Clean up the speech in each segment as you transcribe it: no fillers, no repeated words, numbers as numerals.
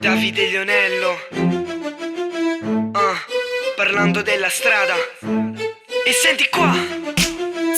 Davide Lionello, parlando della strada. E senti qua.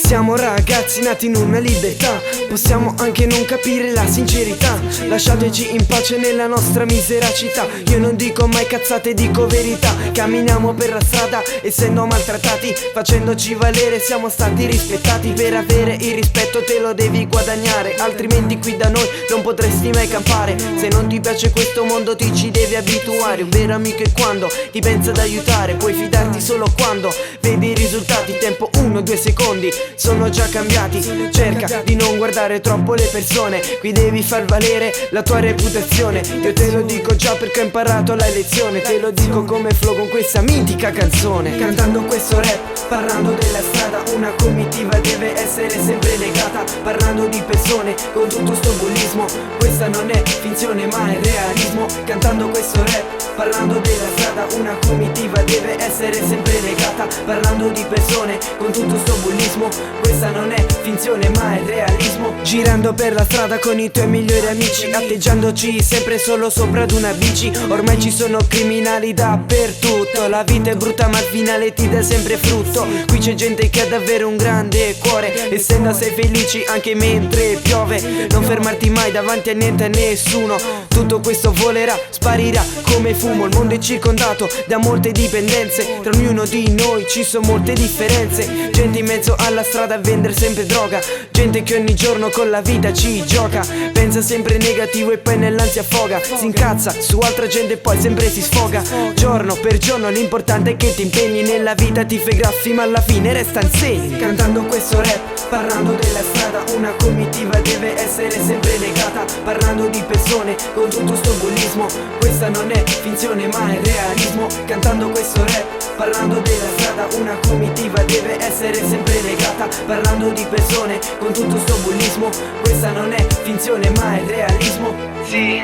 Siamo ragazzi nati in una libertà, possiamo anche non capire la sincerità. Lasciateci in pace nella nostra misera città. Io non dico mai cazzate, dico verità. Camminiamo per la strada essendo maltrattati, facendoci valere siamo stati rispettati. Per avere il rispetto te lo devi guadagnare, altrimenti qui da noi non potresti mai campare. Se non ti piace questo mondo ti ci devi abituare. Un vero amico è quando ti pensa ad aiutare, puoi fidarti solo quando vedi i risultati. Tempo 1-2 secondi sono già cambiati. Cerca di non guardare troppo le persone, qui devi far valere la tua reputazione. Io te lo dico già perché ho imparato la lezione, te lo dico come flow con questa mitica canzone. Cantando questo rap, parlando della strada, una comitiva deve essere sempre legata. Parlando di persone con tutto sto bullismo, questa non è finzione ma è realismo. Cantando questo rap, parlando della strada, una comitiva deve essere sempre legata. Parlando di persone con tutto sto bullismo, questa non è finzione ma è realismo. Girando per la strada con i tuoi migliori amici, atteggiandoci sempre solo sopra ad una bici. Ormai ci sono criminali dappertutto, la vita è brutta ma al finale ti dà sempre frutto. Qui c'è gente che ha davvero un grande cuore e sembra sei felici anche mentre piove. Non fermarti mai davanti a niente e a nessuno, tutto questo volerà, sparirà come fumo. Il mondo è circondato da molte dipendenze, tra ognuno di noi ci sono molte differenze. Gente in mezzo alla strada a vendere sempre droga, gente che ogni giorno con la vita ci gioca. Pensa sempre negativo e poi nell'ansia affoga, si incazza su altra gente e poi sempre si sfoga. Giorno per giorno l'importante è che ti impegni nella vita, ti fai graffi ma alla fine resta insegni. Cantando questo rap, parlando della strada, una comitiva deve essere sempre legata. Parlando di persone con tutto sto bullismo, questa non è finzione ma è realismo. Cantando questo rap, parlando della strada, una comitiva deve essere sempre legata. Parlando di persone con tutto sto bullismo, questa non è finzione ma è realismo. Sì,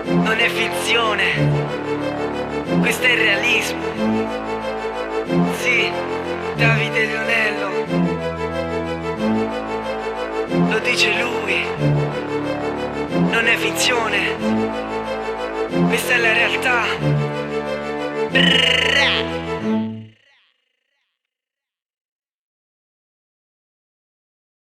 non è finzione, questo è realismo. Sì, Davide Lionello, lo dice lui, non è finzione, questa è la realtà. Brrrra.